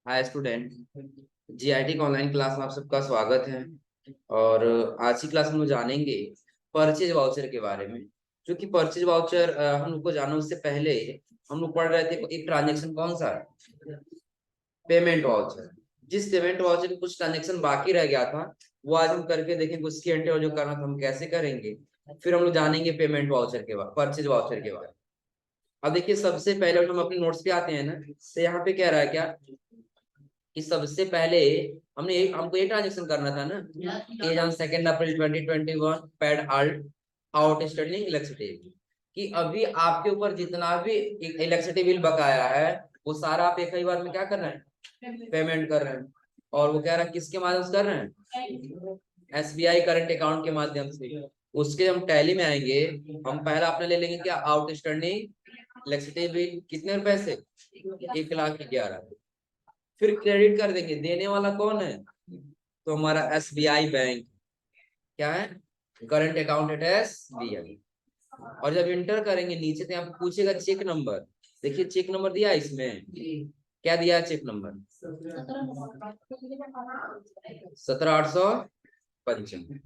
Hi student. GIT का online class में आप सबका स्वागत है। और आज की क्लास में हम लोग जानेंगे परचेज वाउचर के बारे में। क्योंकि परचेज वाउचर हम लोग को जाना उससे पहले हम लोग पढ़ रहे थे एक ट्रांजेक्शन कौन सा है, पेमेंट वाउचर। जिस पेमेंट वाउचर में कुछ ट्रांजेक्शन बाकी रह गया था वो आज हम करके देखेंगे, उसकी एंट्री जो करना था हम कैसे करेंगे। फिर हम लोग जानेंगे पेमेंट वाउचर के बाद, परचेज वाउचर के बाद। अब देखिए, सबसे पहले हम अपने नोट्स पे आते हैं ना, तो यहाँ पे कह रहा है क्या कि सबसे पहले हमको एक ट्रांजेक्शन करना था ना। As on 2 April 2021 paid all outstanding electricity, कि अभी आपके ऊपर जितना भी इलेक्ट्रिसिटी बिल बकाया है वो सारा आप एक ही बार में क्या कर रहे हैं, पेमेंट कर रहे हैं। और वो कह रहा है किसके माध्यम से कर रहे हैं, एसबीआई करंट अकाउंट के माध्यम से। उसके हम टैली में आएंगे, हम पहला अपने ले लेंगे क्या, आउटस्टैंडिंग इलेक्ट्रिसिटी बिल कितने रुपए से, 1,11,000। फिर क्रेडिट कर देंगे, देने वाला कौन है, तो हमारा एसबीआई बैंक। क्या है, करंट अकाउंट एट एसबीआई। और जब इंटर करेंगे नीचे तो यहाँ पे पूछेगा चेक नंबर। देखिए चेक नंबर दिया है इसमें, क्या दिया है चेक नंबर, 17,855।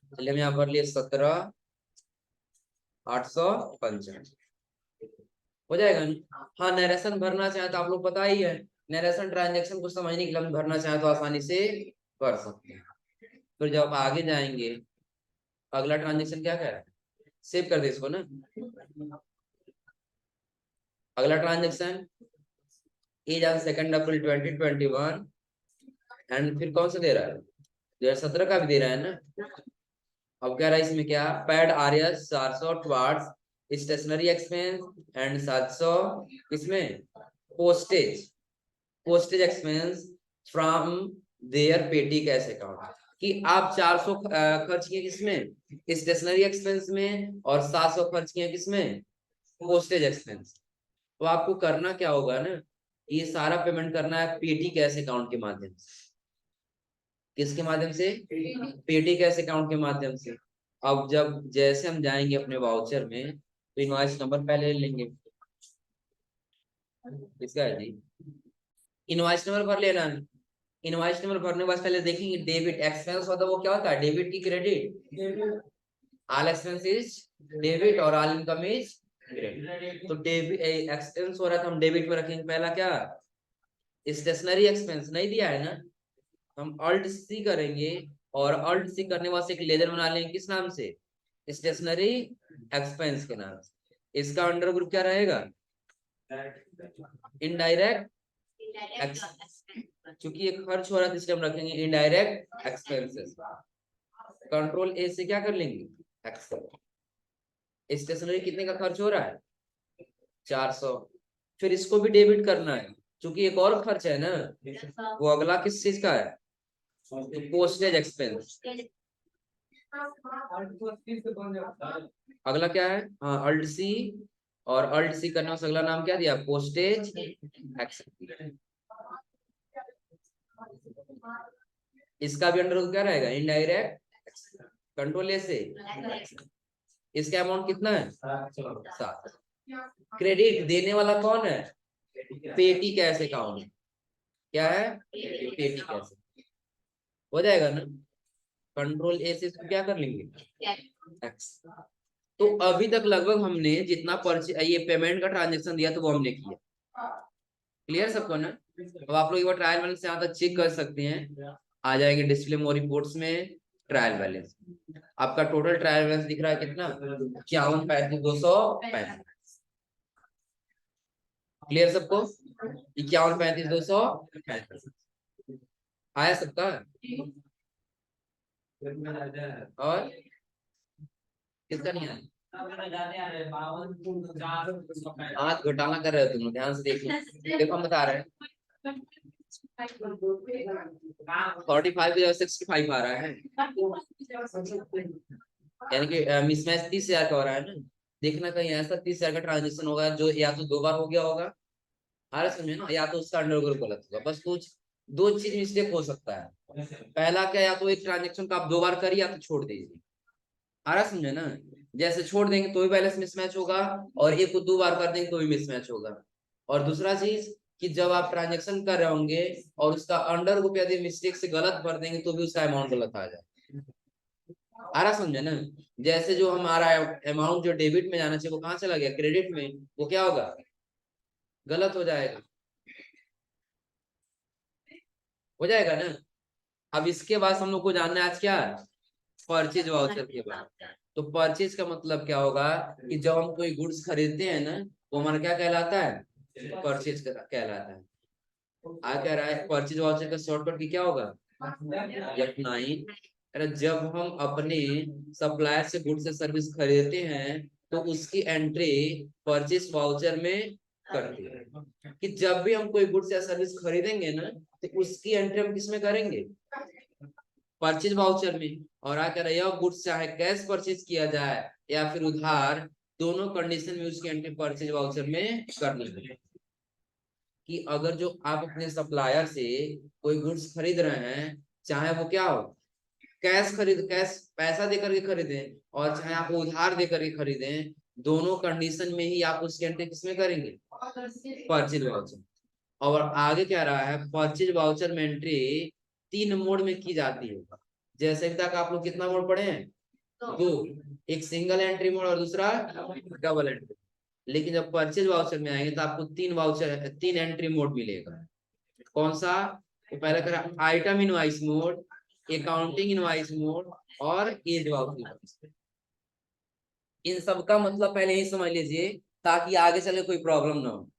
चलिए हम यहाँ पर लिए 17,855, हो जाएगा ना। हाँ, नरेशन भरना चाहे तो आप लोग पता ही है, नरेशन ट्रांजेक्शन को समझने के लिए हम भरना चाहे तो आसानी से कर सकते हैं। फिर जब आगे जाएंगे, अगला ट्रांजेक्शन क्या है, सेव कर दे इसको ना। अगला transaction as on 2 April 2021, and फिर कौन सा दे रहा है, 2017 का भी दे रहा है ना। अब कह रहा है इसमें क्या, paid RS 400 towards stationery expense and 700 इसमें postage postage expense from their petty cash account. कि आप 400 खर्च किए किसमें, स्टेशनरी एक्सपेंस में, और 700 खर्च किए किसमें, पोस्टेज एक्सपेंस। तो आपको करना क्या होगा ना, ये सारा पेमेंट करना है पेटी कैश अकाउंट के माध्यम से। किसके माध्यम से, पेटी कैश अकाउंट के माध्यम से। अब जब जैसे हम जाएंगे अपने वाउचर में तो इनवॉइस नंबर पहले ले लेंगे, इसका है जी, इनवॉइस नंबर भर लेना। इनवॉइस नंबर भरने के बाद पहले देखेंगे डेबिट एक्सपेंस होता है वो क्या होता है, डेबिट की credit. All expense is debit और ऑल इनकम इज क्रेडिट। तो डेबिट एक्सपेंस हो रहा था, हम डेबिट में रखेंगे पहला क्या, स्टेशनरी एक्सपेंस नहीं दिया है ना, हम अल्ट सी करेंगे। और अल्ट सी करने वास्ते एक लेजर बना लेंगे, किस नाम से, स्टेशनरी एक्सपेंस के नाम से। इसका अंडर ग्रुप क्या रहेगा, इनडायरेक्ट एक्सपेंस। चूंकि ये खर्च हो रहा है तो इसलिए हम रखेंगे इनडायरेक्ट एक्सपेंसेस। कंट्रोल ए से क्या कर लेंगे, एक्सपेंस। स्टेशनरी कितने का खर्च हो रहा है, 400। फिर इसको भी डेबिट करना है, क्योंकि एक और खर्च है ना, वो अगला किस चीज का है, पोस्टेज एक्सपेंस। अगला क्या है, हाँ अल्ट सी। और अल्ट सी करने से अगला नाम क्या दिया, पोस्टेज एक्सपेंस। इसका भी अंडर क्या रहेगा, इनडायरेक्ट। कंट्रोल ए से, इसका अमाउंट कितना है, 7। क्रेडिट देने वाला कौन है, पेटी कैश अकाउंट। क्या है, पेटी कैश। हो जाएगा ना। कंट्रोल ए से इसको क्या कर लेंगे, एक्स। तो अभी तक लगभग हमने जितना परचे ये पेमेंट का ट्रांजेक्शन दिया तो वो हमने किया। क्लियर सबको ना। अब आप लोग एक बार ट्रायल बैलेंस यहाँ तक चेक कर सकते हैं, आ जाएंगे डिस्प्ले मोर रिपोर्ट्स में ट्रायल बैलेंस। आपका टोटल ट्रायल बैलेंस दिख रहा है कितना, 51,35,235। क्लियर सबको, 51,35,235 आया सबका। और किसका नहीं आया, हाथ घोटाला कर रहे हो तुम लोग, ध्यान से देखो, देखो हम बता रहे हैं। 45 की जगह 65 आ रहा है, यानी कि मिसमैच 30,000 का हो रहा है ना। देखना कहीं ऐसा 30,000 का ट्रांजेक्शन होगा जो या तो 2 बार हो गया होगा, आ रहा समझे ना, या तो उसका अंडर ग्रुप गलत होगा। बस कुछ दो चीज मिस्टेक हो सकता है। पहला क्या, या तो एक ट्रांजेक्शन को आप 2 बार करिए या तो छोड़ दीजिए। आ रहा समझे ना, जैसे छोड़ देंगे तो भी बैलेंस मिसमैच होगा, और एक को 2 बार कर देंगे तो भी मिसमैच होगा। और दूसरा चीज, कि जब आप ट्रांजेक्शन कर रहे होंगे और उसका अंडर रुपया यदि मिस्टेक से गलत भर देंगे तो भी उसका अमाउंट गलत आ जाए। आ रहा समझे ना? जैसे जो हमारा अमाउंट जो डेबिट में जाना चाहिए वो कहाँ चला गया, क्रेडिट में, वो क्या होगा, गलत हो जाएगा ना। अब इसके बाद हम लोग को जानना है आज क्या, परचेज वाउचर के बारे में। तो परचेज का मतलब क्या होगा कि जब हम कोई गुड्स खरीदते हैं ना, वो हमारा क्या कहलाता है, परचेज कहलाता है। आ कह रहा है परचेज वाउचर का शॉर्टकट की क्या होगा, F9। अरे जब हम अपने सप्लायर से गुड्स या सर्विस खरीदते हैं तो उसकी एंट्री परचेज वाउचर में करते हैं। कि जब भी हम कोई गुड्स या सर्विस खरीदेंगे ना तो उसकी एंट्री हम किस में करेंगे, परचेज वाउचर में। और आकर यह गुड्स चाहे कैश परचेज किया जाए या फिर उधार, दोनों कंडीशन में उसकी एंट्री परचेज वाउचर में करनी है। कि अगर जो आप अपने सप्लायर से कोई गुड्स खरीद रहे हैं, चाहे वो क्या हो, कैश पैसा देकर के खरीदें और चाहे आप उधार देकर के खरीदें, दोनों कंडीशन में ही आप उसकी एंट्री किसमें करेंगे, परचेज वाउचर। और आगे क्या रहा है, परचेज वाउचर में एंट्री 3 मोड में की जाती है। जैसे अभी तक आप लोग कितना मोड पढ़े हैं, दो, एक सिंगल एंट्री मोड और दूसरा डबल एंट्री। लेकिन जब परचेज वाउचर में आएंगे तो आपको 3 एंट्री मोड मिलेगा। कौन सा, तो पहले करा item invoice mode, accounting invoice mode और एज वाउचर। इन सब का मतलब पहले ही समझ लीजिए ताकि आगे चले कोई प्रॉब्लम ना हो।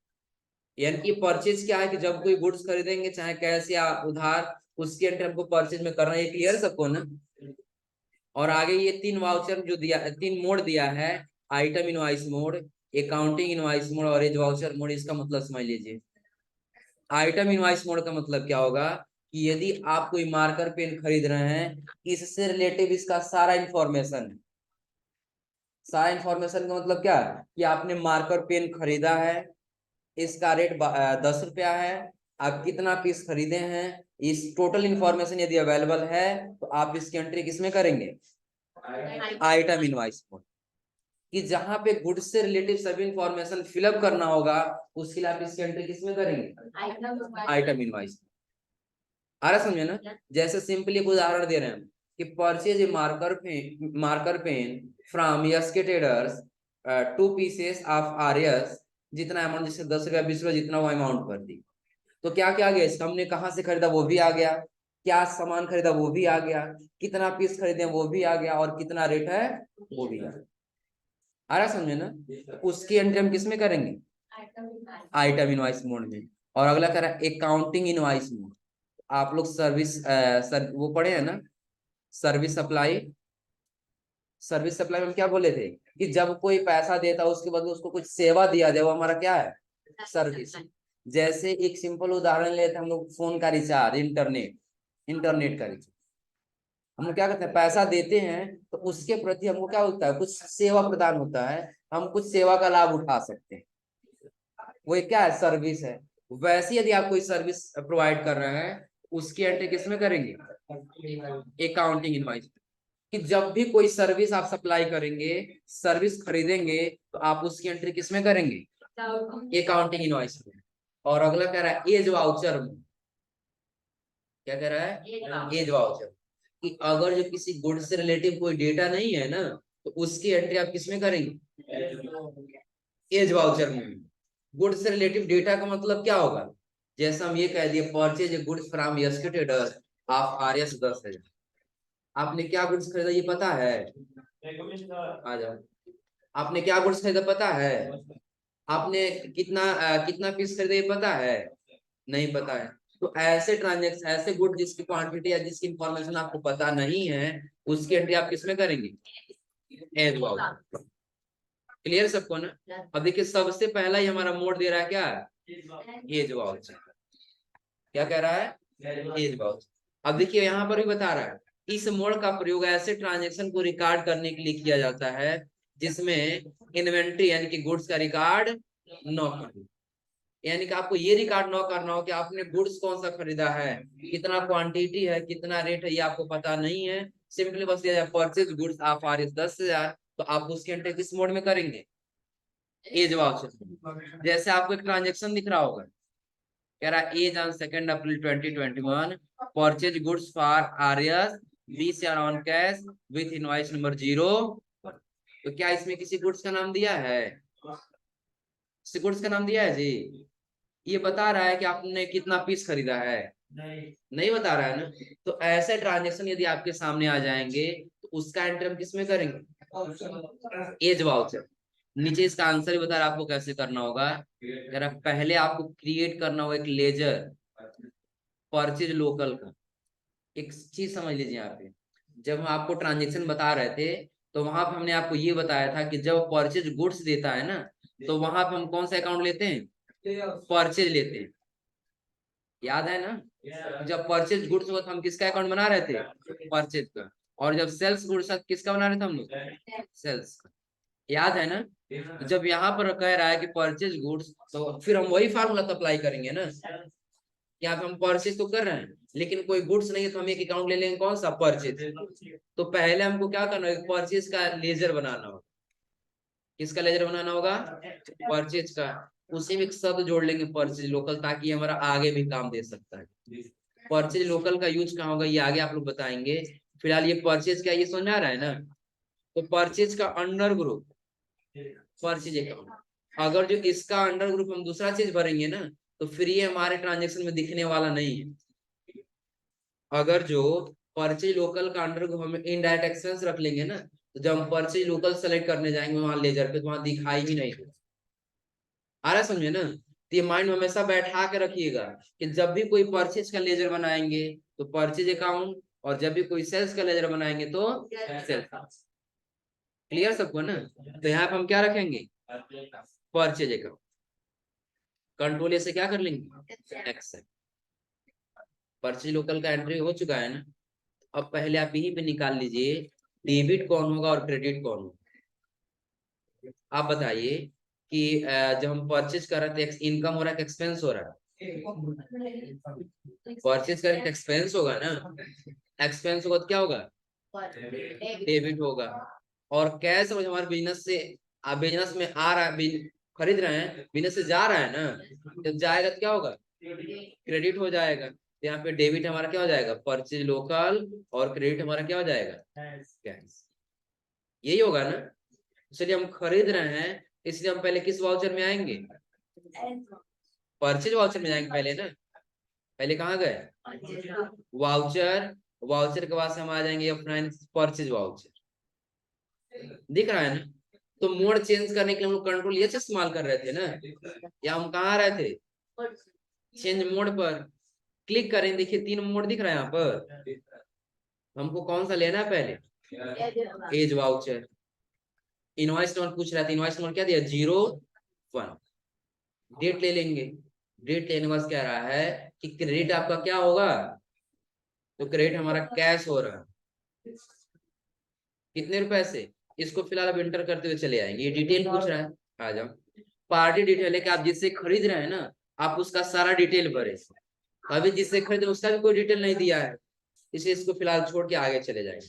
यानी कि परचेज क्या है कि जब कोई गुड्स खरीदेंगे चाहे कैश या उधार, उसके एंट्री हमको परचेज में करना है, ये क्लियर सबको ना। और आगे ये 3 वाउचर जो दिया, 3 मोड दिया है, item invoice mode, accounting invoice mode और एज वाउचर मोड, इसका मतलब समझ लीजिए। आइटम इनवाइस मोड का मतलब क्या होगा कि यदि आप कोई मार्कर पेन खरीद रहे हैं, इससे रिलेटिव इसका सारा इंफॉर्मेशन, सारा इंफॉर्मेशन का मतलब क्या है कि आपने मार्कर पेन खरीदा है, इसका रेट 10 रुपया है, आप कितना पीस खरीदे हैं, इस टोटल इंफॉर्मेशन यदि अवेलेबल है तो आप इसकी एंट्री किसमें करेंगे, आइटम इनवाइस मोड। कि जहां पे गुड्स से रिलेटिव सभी इंफॉर्मेशन फिलअप करना होगा उसके लिए आप इसकी एंट्री किसमें करेंगे, आइटम इनवाइस। आ रहा समझे ना? जैसे सिंपली एक उदाहरण दे रहे हैं कि purchase a marker pen from SK traders, 2 pieces of RS, जितना अमाउंट, जैसे 10 रुपया 20 रुपया जितना वो अमाउंट भर दी। तो क्या क्या आ गया इसका, हमने कहाँ से खरीदा वो भी आ गया, क्या सामान खरीदा वो भी आ गया, कितना पीस खरीदे वो भी आ गया और कितना रेट है वो भी आ गया। आ रहा समझे ना? उसकी एंट्री हम किस में करेंगे, आइटम इनवाइस मोड में। और अगला कह रहा है अकाउंटिंग इनवाइस मोड। आप लोग वो पढ़े हैं ना, सर्विस सप्लाई। सर्विस सप्लाई में क्या बोले थे कि जब कोई पैसा देता है उसके बदले उसको कुछ सेवा दिया जाए, वो हमारा क्या है, सर्विस। जैसे एक सिंपल उदाहरण लेते हैं हम लोग, फोन का रिचार्ज, इंटरनेट का रिचार्ज। हम लोग क्या करते हैं, पैसा देते हैं तो उसके प्रति हमको क्या होता है, कुछ सेवा प्रदान होता है, हम कुछ सेवा का लाभ उठा सकते हैं, वो एक क्या है, सर्विस है। वैसे यदि आप कोई सर्विस प्रोवाइड कर रहे हैं उसकी एंट्री किसमें करेंगे, अकाउंटिंग इनवाइस। कि जब भी कोई सर्विस आप सप्लाई करेंगे, सर्विस खरीदेंगे, तो आप उसकी एंट्री किसमें करेंगे, अकाउंटिंग इनवाइस में। और अगला कह रहा है एज वाउचर में। क्या कह रहा है, एज वाउचर। कि अगर जो किसी गुड से रिलेटिव कोई डेटा नहीं है ना तो उसकी एंट्री आप किसमें करेंगे, एज वाउचर में। गुड से रिलेटिव डेटा का मतलब क्या होगा, जैसा हम ये कह दिए purchase goods from yes traders of RS 10,000। आपने क्या गुड्स खरीदा ये पता है, आ जाओ। आपने क्या गुड्स खरीदा पता है, आपने कितना पीस खरीदा ये पता है, नहीं पता है। तो ऐसे ट्रांजेक्शन, ऐसे गुड जिसकी क्वांटिटी या जिसकी इंफॉर्मेशन आपको पता नहीं है, उसकी एंट्री आप किसमें करेंगे, एज वाउचर। क्लियर सबको ना? अब देखिए सबसे पहला ही हमारा मोड दे रहा है क्या, एज वाउचर। क्या कह रहा है, एज वाउचर। अब देखिए यहाँ पर भी बता रहा है इस मोड का प्रयोग ऐसे ट्रांजेक्शन को रिकॉर्ड करने के लिए किया जाता है जिसमें इन्वेंट्री यानी कि गुड्स का रिकॉर्ड न करना। यानी कि आपको ये रिकॉर्ड न करना हो कि आपने गुड्स कौन सा खरीदा है, कितना क्वांटिटी है, कितना रेट है, ये आपको पता नहीं है। सिंपली बस दिया जाए परचेज गुड्स आप आर 10,000, तो आप उसकी एंट्री किस मोड में करेंगे, एज वाउचर। जैसे आपको एक ट्रांजेक्शन दिख रहा होगा, कह रहा है as on 2 April 2021 purchase goods for R S बीस on cash with invoice number 0। तो क्या इसमें किसी गुड्स का नाम दिया है? किसी गुड्स का नाम दिया है जी? ये बता रहा है कि आपने कितना पीस खरीदा है? नहीं बता रहा है ना। तो ऐसे ट्रांजेक्शन यदि आपके सामने आ जाएंगे तो उसका एंटर हम किसमें करेंगे? As voucher. नीचे इसका आंसर ही बता रहा है आपको कैसे करना होगा। जरा पहले आपको क्रिएट करना होगा एक लेजर परचेज लोकल का। एक चीज समझ लीजिए यहाँ पे, जब हम आपको ट्रांजेक्शन बता रहे थे तो वहां पे हमने आपको ये बताया था कि जब परचेज गुड्स देता है ना तो वहां पे हम कौन सा अकाउंट लेते हैं? परचेज लेते हैं। याद है ना? जब परचेज गुड्स हुआ तो हम किसका अकाउंट बना रहे थे? परचेज का। और जब सेल्स गुड्स किसका बना रहे थे हम लोग? सेल्स का। याद है ना? तो जब यहाँ पर कह रहा है कि परचेज गुड्स तो फिर हम वही फार्मूला तो अप्लाई करेंगे ना। यहाँ पे हम परचेज तो कर रहे हैं लेकिन कोई गुड्स नहीं है तो हम एक अकाउंट ले लेंगे कौन सा? परचेज। तो पहले हमको क्या करना है? परचेज का लेजर बनाना होगा। किसका लेजर बनाना होगा? परचेज का। उसी में एक शब्द जोड़ लेंगे परचेज लोकल, ताकि हमारा आगे भी काम दे सकता है। परचेज लोकल का यूज कहाँ होगा ये आगे आप लोग बताएंगे। फिलहाल ये परचेज का ये समझ में आ रहा है ना? तो परचेज का अंडर ग्रुप परचेज अकाउंट। अगर जो इसका अंडर ग्रुप हम दूसरा चीज भरेंगे ना तो फिर ये हमारे ट्रांजेक्शन में दिखने वाला नहीं है। अगर जो परचेज लोकल का अंडर ग्रुप हम इनडायरेक्ट एक्सपेंस रख लेंगे ना तो जब हम परचेज लोकल सेलेक्ट करने जाएंगे वहां लेजर पे तो वहां दिखाई ही नहीं देगा। आ रहा है समझे ना? तो ये माइंड में हमेशा बैठा के रखिएगा कि जब भी कोई परचेज का लेजर बनाएंगे तो परचेज अकाउंट, और जब भी कोई सेल्स का लेजर बनाएंगे तो सेल्स। क्लियर सबको ना? तो यहाँ पे हम क्या रखेंगे? Purchase account. कंट्रोल से क्या कर लेंगे? एक्सेल। परचेज लोकल का एंट्री हो चुका है ना? अब पहले आप यहीं पे निकाल लीजिए डेबिट कौन होगा और क्रेडिट कौन होगा। आप बताइए कि जब हम परचेज कर रहे थे इनकम हो रहा है कि एक्सपेंस हो रहा है? परचेज करेंगे एक्सपेंस होगा ना। एक्सपेंस होगा तो क्या होगा? डेबिट होगा। और कैश हमारे बिजनेस से आप बिजनेस में आ रहा है, खरीद रहे हैं, बिजनेस से जा रहा है ना, जब जाएगा तो क्या होगा? क्रेडिट हो जाएगा। तो यहाँ पे डेबिट हमारा क्या हो जाएगा? Purchase local. और क्रेडिट हमारा क्या हो जाएगा? कैश। यही होगा ना? इसलिए हम खरीद रहे हैं इसलिए हम पहले किस वाउचर में आएंगे? परचेज वाउचर में जाएंगे पहले ना। पहले कहाँ गए? वाउचर। वाउचर के बाद से हम आ जाएंगे अपना परचेज वाउचर। दिख रहा है ना? तो मोड चेंज करने के लिए हम लोग कंट्रोल ये इस्तेमाल कर रहे थे ना। या हम कहाँ आ रहे थे? चेंज मोड पर क्लिक करें। देखिए 3 मोड दिख रहा है यहाँ पर। हमको कौन सा लेना है पहले? As voucher. इनवॉइस नंबर पूछ रहा था, इनवॉइस नंबर क्या दिया? 01। डेट ले लेंगे। डेट लेने के बाद कह रहा है कि क्रेडिट आपका क्या होगा? तो क्रेडिट हमारा कैश हो रहा है। कितने रुपए से? इसको फिलहाल अब इंटर करते हुए चले आएंगे। ये डिटेल पूछ रहा है। आ जाओ। पार्टी डिटेल है कि आप जिससे खरीद रहे हैं ना आप उसका सारा डिटेल भरे। अभी जिससे खरीद रहे उसका भी कोई डिटेल नहीं दिया है, इसलिए इसको फिलहाल छोड़ के आगे चले जाएंगे।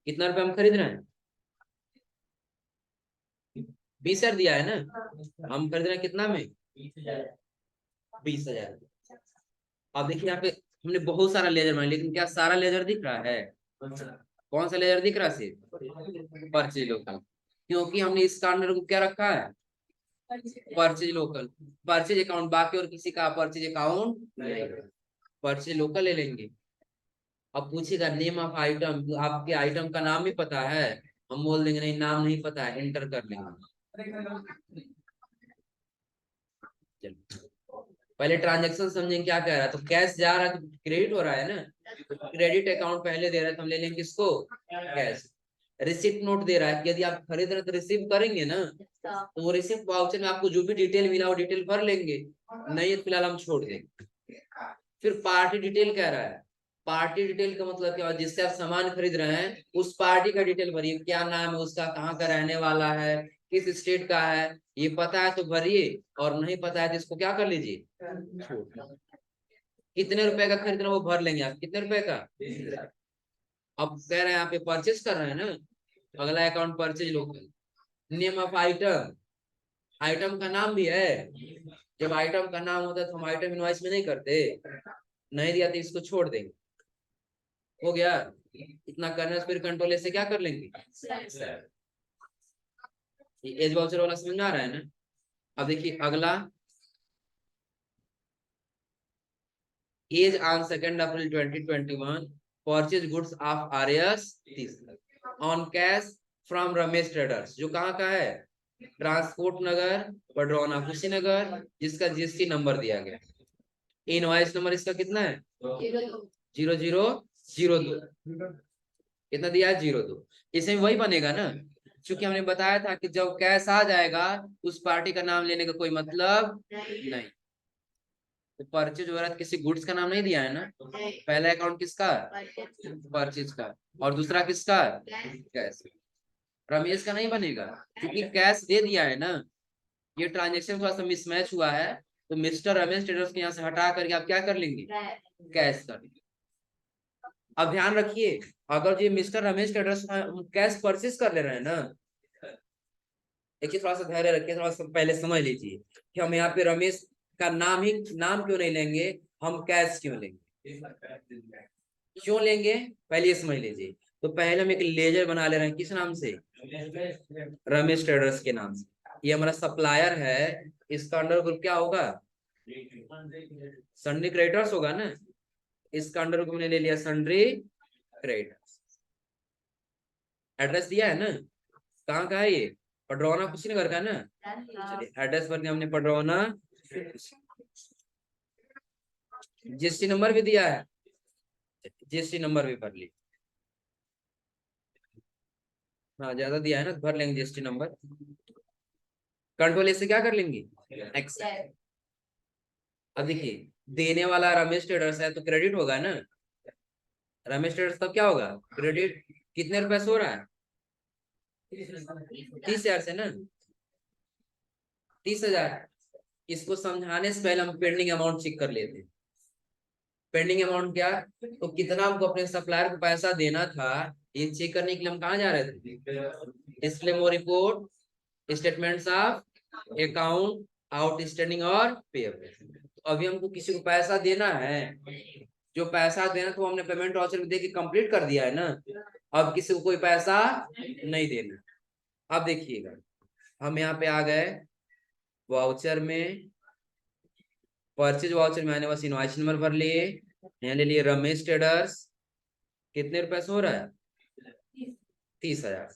कितना रुपए हम खरीद रहे हैं? 20,000 दिया है ना। हम खरीद रहे हैं कितना में? 20,000। अब देखिए यहाँ पे हमने बहुत सारा लेजर बनाया लेकिन क्या सारा लेजर दिख रहा है? कौन सा लेजर दिख रहा है? सिर्फ परचेज लोकल। क्योंकि हमने इसका अंडर को क्या रखा है? Purchase local. परचेज अकाउंट बाकी और किसी का परचेज अकाउंट नहीं। परचेज लोकल ले लेंगे। अब पूछेगा नेम ऑफ आइटम, तो आपके आइटम का नाम भी पता है? हम बोल देंगे नहीं नाम नहीं पता है, एंटर कर लेंगे। चलो पहले ट्रांजेक्शन समझेंगे क्या कह रहा है। तो कैश जा रहा है तो क्रेडिट हो रहा है ना। तो क्रेडिट अकाउंट पहले दे रहा है तो हम ले लेंगे किसको? कैश। रिसिप्ट नोट दे रहा है कि यदि आप खरीद रहे हैं तो रिसीव करेंगे ना, तो वो रिसिप्ट वाउचर में आपको जो भी डिटेल मिला वो डिटेल भर लेंगे, नहीं तो फिलहाल हम छोड़ देंगे। फिर पार्टी डिटेल कह रहा है। पार्टी डिटेल का मतलब क्या है? जिससे आप सामान खरीद रहे हैं उस पार्टी का डिटेल भरिए। क्या नाम है उसका, कहाँ का रहने वाला है, किस स्टेट का है, ये पता है तो भरिए, और नहीं पता है तो इसको क्या कर लीजिए? कितने रुपए का खरीद रहे हैं वो भर लेंगे आप। कितने रुपए का? अब कह रहे हैं यहाँ पे परचेज कर रहे हैं ना। अगला account purchase local. Name of item. Item का नाम भी है। जब आइटम का नाम होता है तो हम आइटम इनवॉइस में नहीं करते, नहीं दिया तो इसको छोड़ देंगे। हो गया इतना करने से, फिर कंट्रोल से क्या कर लेंगे, एज वाउचर वाला समझ में आ रहा है ना। अब देखिए अगला, as on 2 April 2021 purchase goods of RS on cash from Ramesh traders, जो कहाँ का है, ट्रांसपोर्ट नगर पडरौना कुशीनगर, जिसका जीएसटी नंबर दिया गया। इनवॉइस नंबर इसका कितना है, 0002। कितना दिया है, 02। इसमें वही बनेगा ना, क्योंकि हमने बताया था कि जब कैश आ जाएगा उस पार्टी का नाम लेने का कोई मतलब नहीं। तो परचेज हो रहा है, किसी गुड्स का नाम नहीं दिया है ना। पहला अकाउंट किसका, परचेज का, और दूसरा किसका, कैश। रमेश का नहीं बनेगा, क्योंकि कैश दे दिया है ना। ये ट्रांजेक्शन थोड़ा सा मिसमैच हुआ है, तो मिस्टर रमेश ट्रेडर्स के यहाँ से हटा करके आप क्या कर लेंगे, कैश कर लेंगे। अब ध्यान रखिए, अगर ये mister Ramesh traders cash purchase कर ले रहे हैं ना, देखिए थोड़ा सा धैर्य रखिए, थोड़ा सा पहले समझ लीजिए कि हम यहाँ पे रमेश का नाम क्यों नहीं लेंगे, हम कैश क्यों लेंगे, क्यों लेंगे, पहले ये समझ लीजिए। तो पहले हम एक लेजर बना ले रहे हैं, किस नाम से, रमेश ट्रेडर्स के नाम से। ये हमारा सप्लायर है, इसका अंडर ग्रुप क्या होगा, सन्ड्री क्रेडिटर्स होगा ना। इसका अंडर ग्रुप ने ले लिया सन्ड्री क्रेडिटर्स। एड्रेस दिया है ना, कहाँ का है ये, पडरौना कुशीनगर का ना। चलिए एड्रेस भर दिया हमने पडरौना, जीएसटी नंबर भी दिया है, जीएसटी नंबर भी भर ली। हाँ ज्यादा दिया है ना, भर लेंगे जीएसटी नंबर। कंट्रोल से क्या कर लेंगे, एक्सेप्ट। अब देखिए देने वाला रमेश ट्रेडर्स है तो क्रेडिट होगा ना, रमेश ट्रेडर्स तब क्या होगा, क्रेडिट। कितने रुपए से हो रहा है, 30,000 से ना, 30,000। इसको समझाने से पहले हम पेंडिंग अमाउंट चेक कर लेते हैं। पेंडिंग अमाउंट क्या, तो कितना हमको अपने सप्लायर को पैसा देना था, ये चेक करने के लिए हम कहाँ जा रहे थे, display more report, statements of account, outstanding और पेएबल। तो अभी हमको किसी को पैसा देना है, जो पैसा देना तो हमने पेमेंट वाउचर में दे के कंप्लीट कर दिया है ना। अब किसी को कोई पैसा नहीं देना। अब देखिएगा हम यहाँ पे आ गए वाउचर में, परचेज वाउचर में आने बस इनवॉइस नंबर भर लिए, यहाँ ले लिए रमेश ट्रेडर्स, कितने रुपए से हो रहा है, 30,000।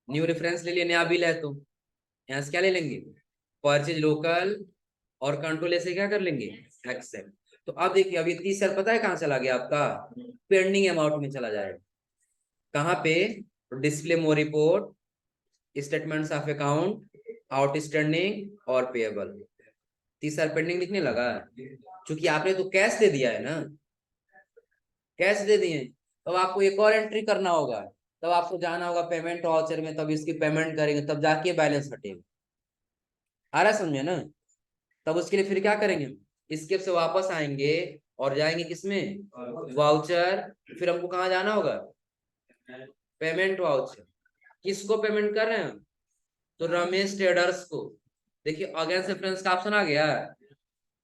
न्यू रेफरेंस ले लिए, नया बिल है तो यहाँ से क्या ले लेंगे, परचेज लोकल, और कंट्रोल ऐसे क्या कर लेंगे, एक्सेप्ट। तो अब देखिए अभी 30,000 पता है कहाँ चला गया आपका, पेंडिंग अमाउंट में चला जाएगा। कहाँ पे, display more report, statements of account, outstanding और पेएबल। 30,000 पेंडिंग दिखने लगा, क्योंकि आपने तो कैश दे दिया है ना, कैश दे दिए। तो आपको एक और एंट्री करना होगा, तब आपको जाना होगा पेमेंट वाउचर में, तब इसकी पेमेंट करेंगे, तब जाके बैलेंस हटेगा। आ रहा समझे ना। तब उसके लिए फिर क्या करेंगे, स्केप से वापस आएंगे और जाएंगे किसमें, वाउचर। फिर हमको कहाँ जाना होगा, पेमेंट वाउचर। किसको पेमेंट कर रहे हैं हम, तो रमेश ट्रेडर्स को। देखिए अगेंस्ट रेफरेंस का ऑप्शन आ गया।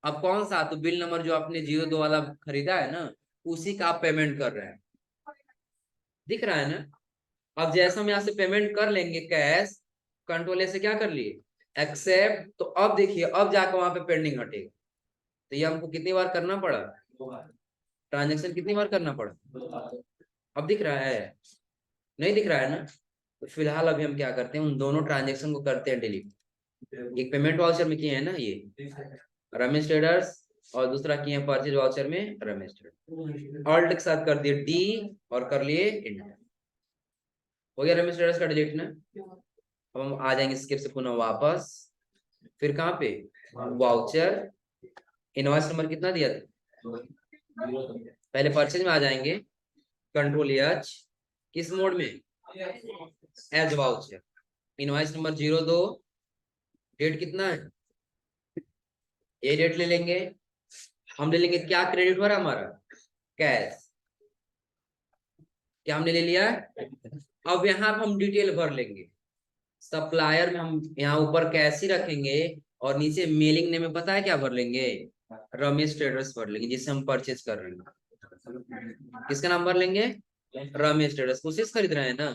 अब कौन सा, तो बिल नंबर जो आपने 02 वाला खरीदा है ना, उसी का आप पेमेंट कर रहे हैं, दिख रहा है ना। अब जैसे हम यहाँ से पेमेंट कर लेंगे कैश, कंट्रोल से क्या कर लिए, एक्सेप्ट। तो अब देखिए अब जाकर वहां पे पेंडिंग हटेगा। तो ये हमको कितनी बार करना पड़ा, ट्रांजेक्शन कितनी बार करना पड़ा। अब दिख रहा है, नहीं दिख रहा है ना। तो फिलहाल अभी हम क्या करते हैं, उन दोनों ट्रांजेक्शन को करते हैं डिलीट। एक पेमेंट वाउचर में किए हैं ना ये रमेश ट्रेडर्स, और दूसरा किए हैं परचेज वाउचर में रमेश ट्रेडर्स। ऑल्ट के साथ कर दिए डी और कर लिए इंटर। हो गया रमेश ट्रेडर्स का डिलीट ना। अब हम आ जाएंगे स्किप से पुनः वापस, फिर कहाँ पे, वाउचर। इनवॉइस नंबर कितना दिया था, पहले परचेज में आ जाएंगे, कंट्रोल एच, किस मोड में, as voucher. Invoice number 02, date कितना है, ये डेट ले लेंगे। हम ले लेंगे क्या, क्रेडिट हो रहा है हमारा, कैश, क्या हमने ले लिया। अब यहाँ हम डिटेल भर लेंगे, सप्लायर में हम यहाँ ऊपर कैश ही रखेंगे, और नीचे मेलिंग नेम में पता है क्या भर लेंगे, रमेश ट्रेडर्स भर लेंगे, जिससे हम परचेज कर रहे हैं। किसका नाम भर लेंगे, रमेश ट्रेडर्स, उसी से खरीद रहे हैं ना,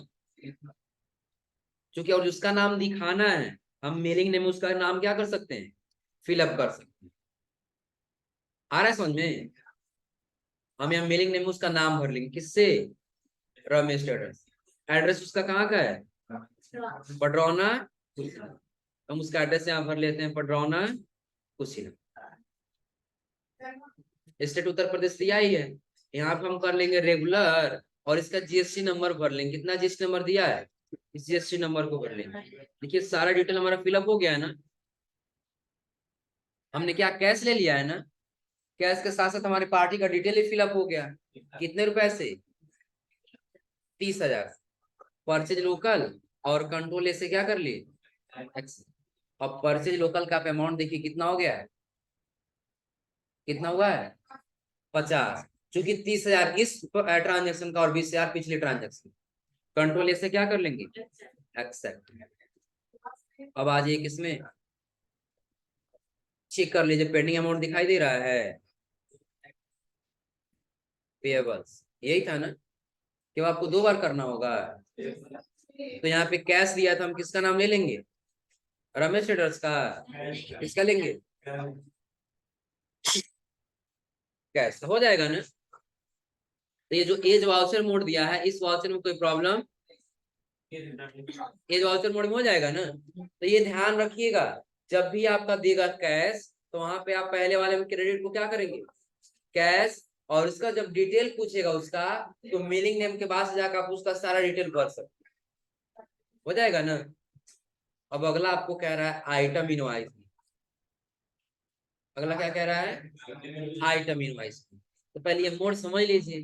क्योंकि और जिसका नाम दिखाना है हम मेलिंग नेम उसका नाम क्या कर सकते हैं, फिलअप कर सकते हैं। आ रहा है समझ में, हम यहाँ मेलिंग नेम उसका नाम भर लेंगे, किससे, रमेश ट्रेडर्स। एड्रेस उसका कहाँ का है, पडरौना, हम उसका एड्रेस यहाँ भर लेते हैं, पडरौना कुशीनगर, स्टेट उत्तर प्रदेश दिया ही है। यहाँ पे हम कर लेंगे रेगुलर और इसका जीएसटी नंबर भर लेंगे, कितना जीएसटी नंबर दिया है, इस जीएसटी नंबर को भर लेंगे। देखिए सारा डिटेल हमारा फिलअप हो गया है ना, हमने क्या कैश ले लिया है ना, कैश के साथ साथ हमारी पार्टी का डिटेल ही फिलअप हो गया। कितने रुपए से, 30,000, परचेज लोकल और कंट्रोल से क्या कर लिए, अब परचेज लोकल का अमाउंट देखिए कितना हो गया है, कितना हुआ है 50, क्योंकि 30,000 इस ट्रांजेक्शन का और 20,000 पिछले ट्रांजेक्शन। कंट्रोल से क्या कर लेंगे, एक्सेप्ट। अब आ जाइए किसमें, चेक कर लीजिए पेंडिंग अमाउंट दिखाई दे रहा है, पेएबल्स, यही था ना कि आपको 2 बार करना होगा। तो यहाँ पे कैश दिया था, हम किसका नाम ले लेंगे, रमेश ट्रेडर्स का, किसका लेंगे, कैश, हो जाएगा ना। तो ये जो एज वाउचर मोड दिया है, इस वाउचर में कोई प्रॉब्लम, एज वाउचर मोड में हो जाएगा ना। तो ये ध्यान रखिएगा, जब भी आपका देगा कैश तो वहां पे आप पहले वाले में क्रेडिट को क्या करेंगे, कैश, और उसका जब डिटेल पूछेगा उसका, तो मेलिंग नेम के बाद से जाकर आप उसका सारा डिटेल भर सकते, हो जाएगा ना। अब अगला आपको कह रहा है आइटम इनवाइस, अगला क्या कह रहा है, आइटम इनवाइस। तो पहले ये मोड समझ लीजिए,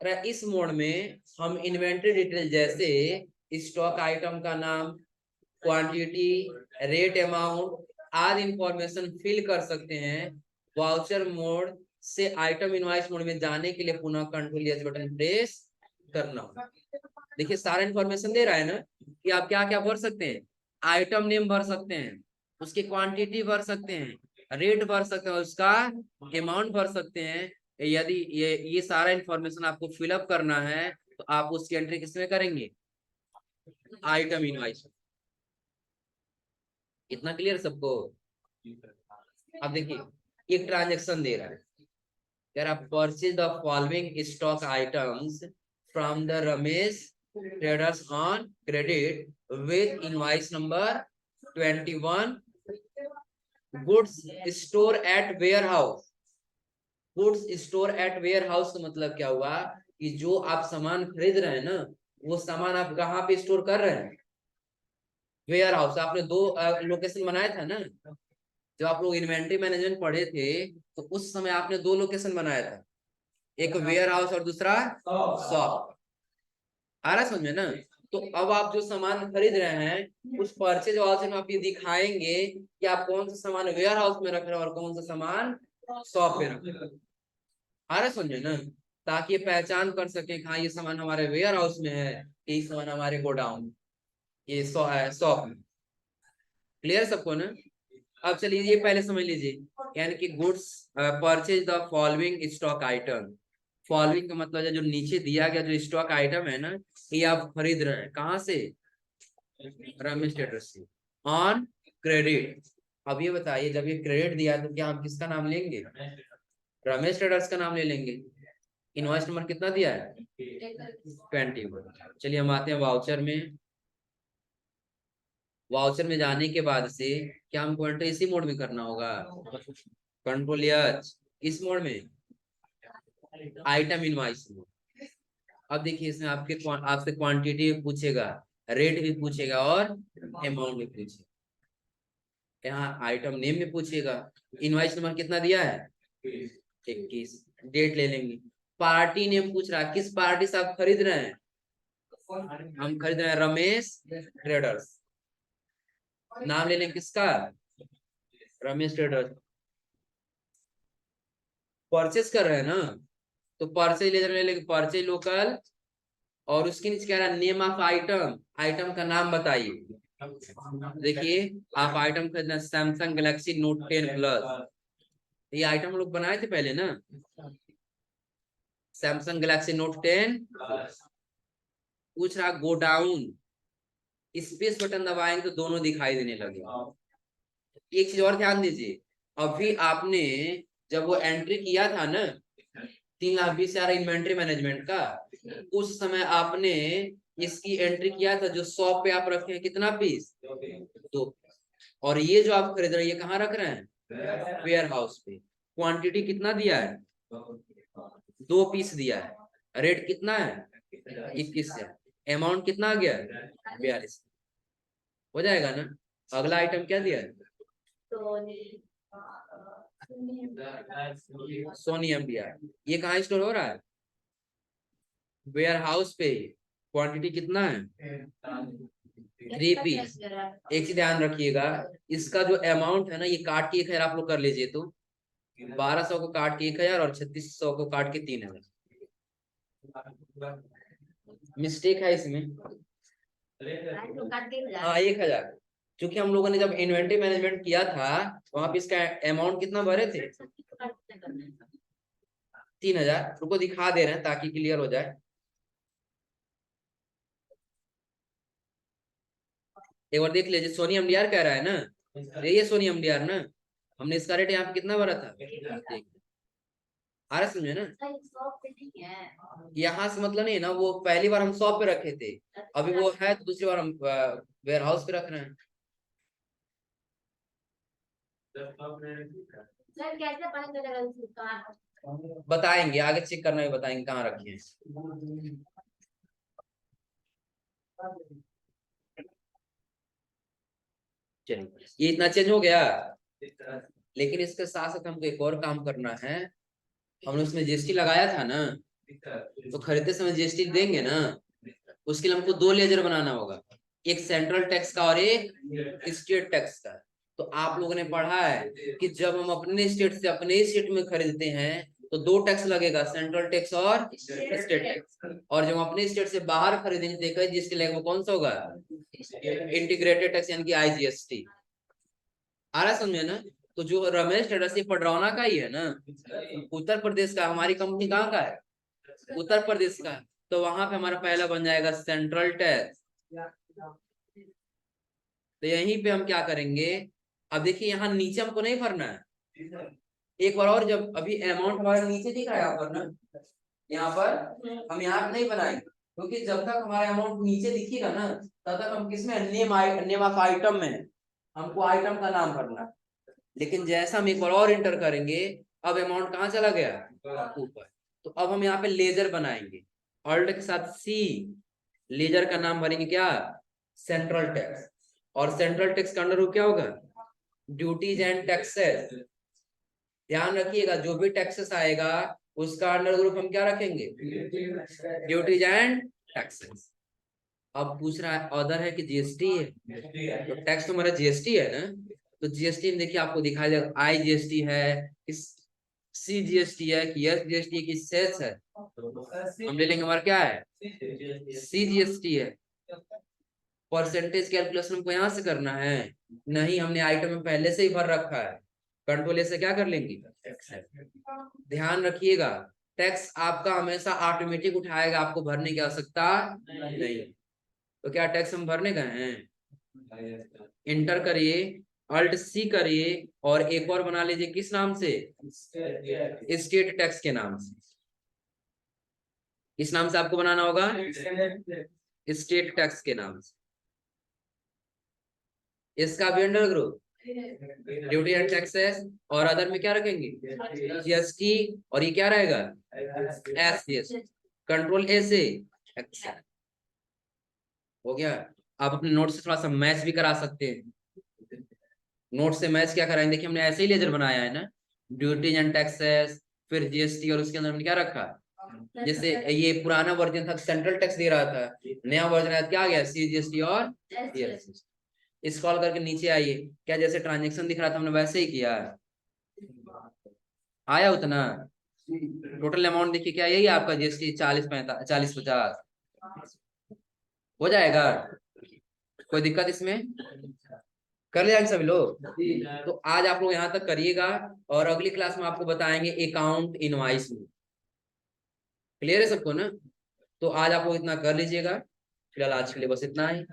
अरे इस मोड में हम इन्वेंटरी डिटेल जैसे स्टॉक आइटम का नाम, क्वांटिटी, रेट अमाउंट आदि इंफॉर्मेशन फिल कर सकते हैं। वाउचर मोड से आइटम इनवाइस मोड में जाने के लिए पुनः कंट्रोल एस बटन प्रेस करना होगा। देखिए सारा इंफॉर्मेशन दे रहा है ना कि आप क्या क्या भर सकते हैं, आइटम नेम भर सकते हैं, उसकी क्वांटिटी भर सकते हैं, रेट भर सकते हैं, उसका अमाउंट भर सकते हैं। यदि ये सारा इंफॉर्मेशन आपको फिलअप करना है तो आप उसकी एंट्री किसमें करेंगे, आइटम इनवाइस। इतना क्लियर सबको। अब देखिए एक ट्रांजेक्शन दे रहा है, कह रहा purchase the following stock items from the Ramesh traders on credit with invoice number 21, goods store at warehouse. Goods store at warehouse का मतलब क्या हुआ कि जो आप सामान खरीद रहे हैं ना, वो सामान आप कहाँ पे स्टोर कर रहे हैं, वेयर हाउस। आपने 2 लोकेशन बनाया था ना, जब आप लोग इन्वेंट्री मैनेजमेंट पढ़े थे तो उस समय आपने 2 लोकेशन बनाया था, एक वेयर हाउस और दूसरा शॉप। आ रहा समझ में ना। तो अब आप जो सामान खरीद रहे हैं उस परचेज वाउचर में आप ये दिखाएंगे कि आप कौन सा सामान वेयर हाउस में रख रहे हैं और कौन सा सामान शॉप पे रख रहे हैं। आ रहा समझे ना, ताकि ये पहचान कर सके हाँ ये सामान हमारे वेयर हाउस में है, ये सामान हमारे गोडाउन, ये शॉप में। क्लियर सबको ना। अब चलिए ये पहले समझ लीजिए, यानी कि goods purchase the following stock item. Following का मतलब है जो नीचे दिया गया जो स्टॉक आइटम है ना, ये आप खरीद रहे हैं कहाँ से, रमेश ट्रेडर्स से, ऑन क्रेडिट। अब ये बताइए जब ये क्रेडिट दिया तो क्या हम किसका नाम लेंगे, रमेश ट्रेडर्स का नाम ले लेंगे। इनवॉइस नंबर कितना दिया है, 21। चलिए हम आते हैं वाउचर में। वाउचर में जाने के बाद से क्या हमको एंटर इसी मोड में करना होगा, कंट्रोल एच, इस मोड में आइटम इनवॉइस मोड। अब देखिए इसमें आपसे क्वांटिटी भी पूछेगा, रेट भी पूछेगा और अमाउंट भी पूछेगा। यहाँ आइटम नेम भी पूछेगा। इनवॉइस नंबर कितना दिया है, 21। डेट ले लेंगे। पार्टी नेम पूछ रहा है, किस पार्टी से आप खरीद रहे हैं, हम खरीद रहे हैं रमेश ट्रेडर्स। नाम ले लें किसका, रमेश ट्रेडर्स। परचेस कर रहे हैं ना, तो परचेज ले लेंगे, परचेज लोकल, और उसके नीचे कह रहा है नेम ऑफ आइटम, आइटम का नाम बताइए। देखिए आप आइटम खरीदना सैमसंग गैलेक्सी नोट 10 प्लस, ये आइटम हम लोग बनाए थे पहले ना, सैमसंग गैलेक्सी नोट 10। पूछ रहा गो डाउन, स्पेस बटन दबाएंगे तो दोनों दिखाई देने लगे। एक चीज और ध्यान दीजिए, अभी आपने जब वो एंट्री किया था ना 3,20,000 इन्वेंट्री मैनेजमेंट का, उस समय आपने इसकी एंट्री किया था जो शॉप पे आप रखे हैं कितना पीस, 2। और ये जो आप खरीद रहे हैं ये कहाँ रख रहे हैं, वेयर हाउस पे। क्वांटिटी कितना दिया है, 2 पीस दिया है। रेट कितना है, 21 है। अमाउंट कितना आ गया, 42। हो जाएगा ना। अगला आइटम क्या दिया है, सोनियम दिया है। ये कहाँ स्टोर हो रहा है, वेयर हाउस पे। क्वांटिटी कितना है, 3 पीस। एक चीज ध्यान रखिएगा, इसका जो अमाउंट है ना ये काट के 1,000 आप लोग कर लीजिए, तो 1,200 को काट के 1,000 और 3,600 को काट के 3,000। मिस्टेक है इसमें, हाँ 1,000। क्योंकि हम लोगों ने जब इन्वेंट्री मैनेजमेंट किया था वहां पे इसका अमाउंट कितना भरे थे, 3,000। रुको दिखा दे रहे हैं ताकि क्लियर हो जाए। एक बार देख लीजिए, सोनी एमडीआर कह रहा है ना, ये सोनी एमडीआर ना, हमने इसका रेट यहाँ पे कितना भरा था, आ रहा समझे ना। यहाँ से मतलब नहीं ना, वो पहली बार हम शॉप पे रखे थे, अभी वो है तो दूसरी बार हम वेयर हाउस पे रख रहे हैं। बताएंगे आगे, चेक करना भी बताएंगे कहाँ रखी है। चलिए ये इतना चेंज हो गया, लेकिन इसके साथ साथ हमको एक और काम करना है। हमने उसमें जीएसटी लगाया था ना, तो खरीदते समय जीएसटी देंगे ना, उसके लिए हमको 2 लेजर बनाना होगा, एक सेंट्रल टैक्स का और एक स्टेट टैक्स का। तो आप लोगों ने पढ़ा है कि जब हम अपने स्टेट से अपने स्टेट में खरीदते हैं तो 2 टैक्स लगेगा, सेंट्रल टैक्स और स्टेट टैक्स। और जब हम अपने स्टेट से बाहर खरीदेंगे देखा जिसके लिए वो कौन सा होगा, इंटीग्रेटेड टैक्स यानी कि आईजीएसटी। आ रहा समझे ना। तो जो रमेश ट्रेडर्स ये पडरौना का ही है ना, उत्तर प्रदेश का, हमारी कंपनी कहाँ का है, उत्तर प्रदेश का। तो वहां पे हमारा पहला बन जाएगा सेंट्रल टैक्स। तो यहीं पे हम क्या करेंगे, अब देखिए यहाँ नीचे हमको नहीं भरना है। एक बार और, जब अभी अमाउंट हमारा नीचे दिख रहा है यहाँ पर ना, यहाँ पर हम यहाँ नहीं बनाएंगे, क्योंकि जब तक हमारा अमाउंट नीचे दिखेगा ना तब तक हम किसमें, नेम ऑफ आइटम में हमको आइटम का नाम भरना है। लेकिन जैसा हम एक बार और इंटर करेंगे, अब अमाउंट कहाँ चला गया, ऊपर। तो अब हम यहाँ पे लेजर बनाएंगे, ऑल्ट के साथ सी, लेजर का नाम भरेंगे क्या, सेंट्रल टैक्स। और सेंट्रल टैक्स का अंडर क्या होगा, ड्यूटीज एंड टैक्सेस। ध्यान रखिएगा जो भी टैक्सेस आएगा उसका अंडर ग्रुप हम क्या रखेंगे, ड्यूटीज एंड टैक्सेस। अब पूछ रहा है अदर है कि जीएसटी है, तो टैक्स तो हमारा जीएसटी है ना। तो जीएसटी में देखिए आपको दिखाई देगा आई जीएसटी है, इस सी जीएसटी है कि एस जीएसटी की सेस है। हम ले लेंगे हमारा क्या है, सी जीएसटी है। परसेंटेज कैलकुलेशन हमको यहाँ से करना है, नहीं हमने आइटम में पहले से ही भर रखा है, कंट्रोल ए से क्या कर लेंगे। ध्यान रखिएगा टैक्स आपका हमेशा ऑटोमेटिक उठाएगा, आपको भरने की आवश्यकता नहीं। तो क्या टैक्स हम भरने गए हैं, इंटर करिए, अल्ट सी करिए, और एक और बना लीजिए किस नाम से, स्टेट टैक्स के नाम से। इस नाम से आपको बनाना होगा, स्टेट टैक्स के नाम से। इसका भी under group duty and taxes, और अदर में क्या रखेंगे, जीएसटी, और ये क्या रहेगा, एस जीएसटी। कंट्रोल ए से एक्सेल हो गया। आप अपने नोट से थोड़ा सा मैच भी करा सकते हैं। नोट से मैच क्या कराएंगे, देखिए हमने ऐसे ही लेजर बनाया है ना, ड्यूटीज एंड टैक्सेस, फिर जीएसटी, और उसके अंदर हमने क्या रखा, जैसे ये पुराना वर्जन था सेंट्रल टैक्स दे रहा था, नया वर्जन है क्या आ गया, सी जीएसटी और जीएसटी। स्क्रॉल करके नीचे आइए, क्या जैसे ट्रांजेक्शन दिख रहा था हमने वैसे ही किया है, आया उतना। टोटल अमाउंट देखिए क्या यही है आपका जीएसटी, 40 50 40 50 हो जाएगा। कोई दिक्कत इसमें? कर ले जाएंगे सभी लोग। तो आज आप लोग यहाँ तक करिएगा और अगली क्लास में आपको बताएंगे अकाउंट इनवाइस में। क्लियर है सबको ना? तो आज आप लोग इतना कर लीजिएगा। फिलहाल आज के लिए बस इतना ही।